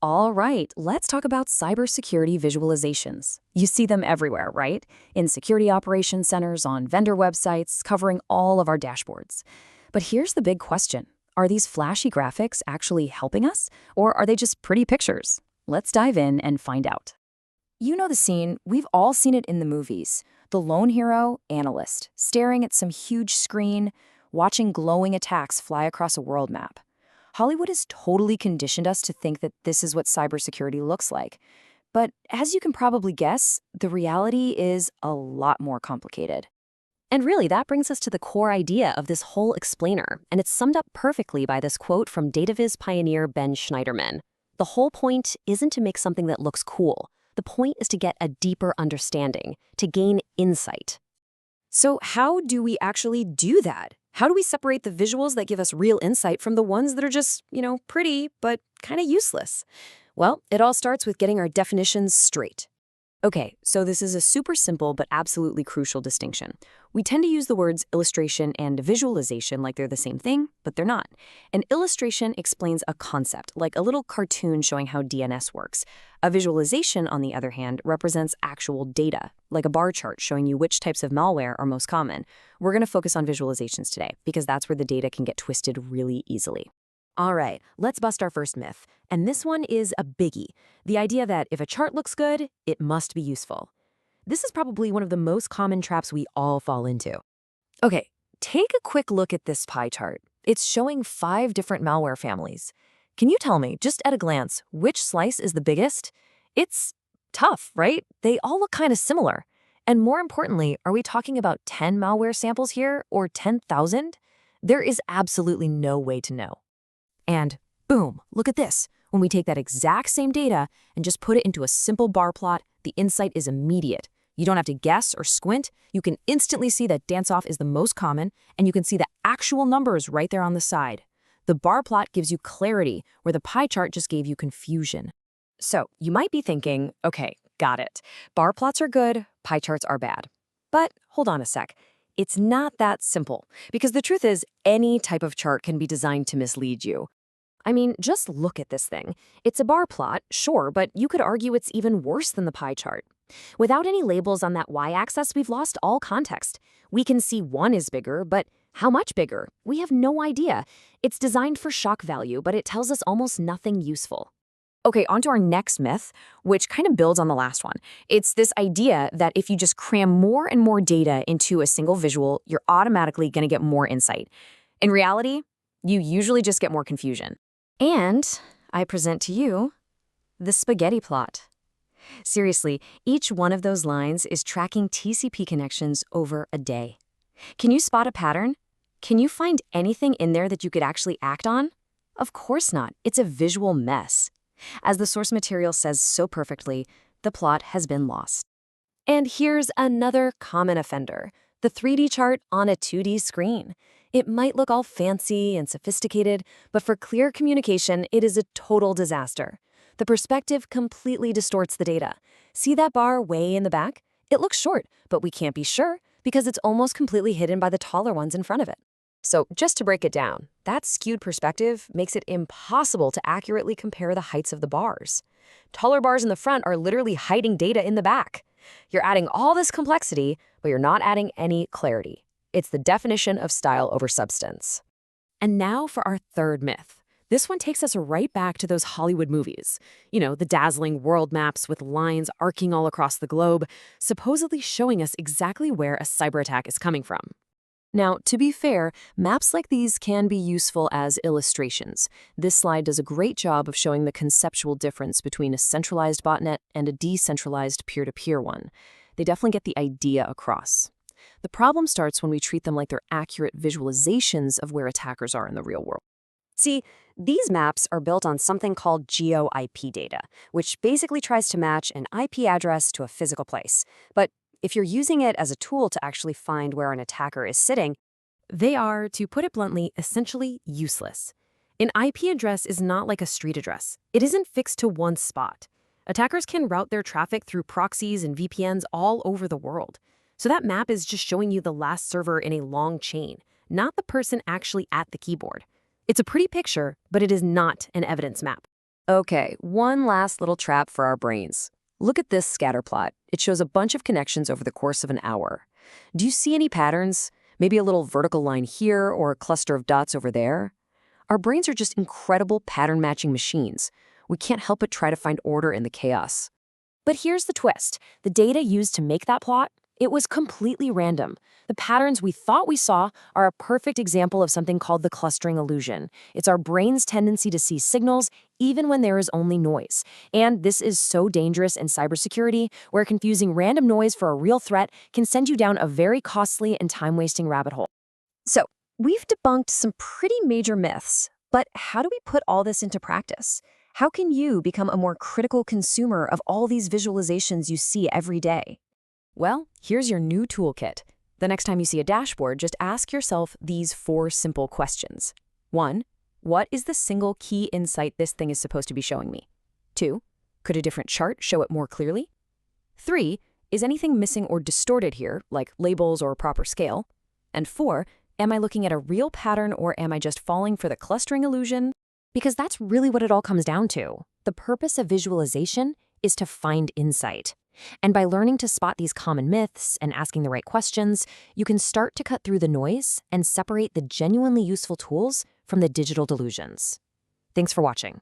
All right, let's talk about cybersecurity visualizations. You see them everywhere, right? In security operations centers, on vendor websites, covering all of our dashboards. But here's the big question. Are these flashy graphics actually helping us, or are they just pretty pictures? Let's dive in and find out. You know the scene, we've all seen it in the movies. The lone hero, analyst, staring at some huge screen, watching glowing attacks fly across a world map. Hollywood has totally conditioned us to think that this is what cybersecurity looks like. But as you can probably guess, the reality is a lot more complicated. And really, that brings us to the core idea of this whole explainer, and it's summed up perfectly by this quote from DataViz pioneer Ben Schneiderman. The whole point isn't to make something that looks cool. The point is to get a deeper understanding, to gain insight. So how do we actually do that? How do we separate the visuals that give us real insight from the ones that are just, pretty, but kind of useless? Well, it all starts with getting our definitions straight. Okay, so this is a super simple but absolutely crucial distinction. We tend to use the words illustration and visualization like they're the same thing, but they're not. An illustration explains a concept, like a little cartoon showing how DNS works. A visualization, on the other hand, represents actual data, like a bar chart showing you which types of malware are most common. We're going to focus on visualizations today, because that's where the data can get twisted really easily. All right, let's bust our first myth. And this one is a biggie. The idea that if a chart looks good, it must be useful. This is probably one of the most common traps we all fall into. Okay, take a quick look at this pie chart. It's showing 5 different malware families. Can you tell me, just at a glance, which slice is the biggest? It's tough, right? They all look kind of similar. And more importantly, are we talking about 10 malware samples here or 10,000? There is absolutely no way to know. And boom, look at this. When we take that exact same data and just put it into a simple bar plot, the insight is immediate. You don't have to guess or squint. You can instantly see that dance-off is the most common, and you can see the actual numbers right there on the side. The bar plot gives you clarity, where the pie chart just gave you confusion. So you might be thinking, okay, got it. Bar plots are good, pie charts are bad. But hold on a sec. It's not that simple, because the truth is any type of chart can be designed to mislead you. I mean, just look at this thing. It's a bar plot, sure, but you could argue it's even worse than the pie chart. Without any labels on that y-axis, we've lost all context. We can see one is bigger, but how much bigger? We have no idea. It's designed for shock value, but it tells us almost nothing useful. Okay, on to our next myth, which kind of builds on the last one. It's this idea that if you just cram more and more data into a single visual, you're automatically going to get more insight. In reality, you usually just get more confusion. And I present to you the spaghetti plot. Seriously, each one of those lines is tracking TCP connections over a day. Can you spot a pattern? Can you find anything in there that you could actually act on? Of course not. It's a visual mess. As the source material says so perfectly, the plot has been lost. And here's another common offender, the 3D chart on a 2D screen. It might look all fancy and sophisticated, but for clear communication, it is a total disaster. The perspective completely distorts the data. See that bar way in the back? It looks short, but we can't be sure because it's almost completely hidden by the taller ones in front of it. So just to break it down, that skewed perspective makes it impossible to accurately compare the heights of the bars. Taller bars in the front are literally hiding data in the back. You're adding all this complexity, but you're not adding any clarity. It's the definition of style over substance. And now for our third myth. This one takes us right back to those Hollywood movies. You know, the dazzling world maps with lines arcing all across the globe, supposedly showing us exactly where a cyber attack is coming from. Now, to be fair, maps like these can be useful as illustrations. This slide does a great job of showing the conceptual difference between a centralized botnet and a decentralized peer-to-peer one. They definitely get the idea across. The problem starts when we treat them like they're accurate visualizations of where attackers are in the real world. See, these maps are built on something called geo-IP data, which basically tries to match an IP address to a physical place. But if you're using it as a tool to actually find where an attacker is sitting, they are, to put it bluntly, essentially useless. An IP address is not like a street address. It isn't fixed to one spot. Attackers can route their traffic through proxies and VPNs all over the world. So that map is just showing you the last server in a long chain, not the person actually at the keyboard. It's a pretty picture, but it is not an evidence map. Okay, one last little trap for our brains. Look at this scatter plot. It shows a bunch of connections over the course of an hour. Do you see any patterns? Maybe a little vertical line here or a cluster of dots over there? Our brains are just incredible pattern-matching machines. We can't help but try to find order in the chaos. But here's the twist. The data used to make that plot, it was completely random. The patterns we thought we saw are a perfect example of something called the clustering illusion. It's our brain's tendency to see signals even when there is only noise. And this is so dangerous in cybersecurity, where confusing random noise for a real threat can send you down a very costly and time-wasting rabbit hole. So, we've debunked some pretty major myths, but how do we put all this into practice? How can you become a more critical consumer of all these visualizations you see every day? Well, here's your new toolkit. The next time you see a dashboard, just ask yourself these 4 simple questions. 1. What is the single key insight this thing is supposed to be showing me? 2. Could a different chart show it more clearly? 3. Is anything missing or distorted here, like labels or proper scale? And 4. Am I looking at a real pattern or am I just falling for the clustering illusion? Because that's really what it all comes down to. The purpose of visualization is to find insight. And by learning to spot these common myths and asking the right questions, you can start to cut through the noise and separate the genuinely useful tools from the digital delusions. Thanks for watching.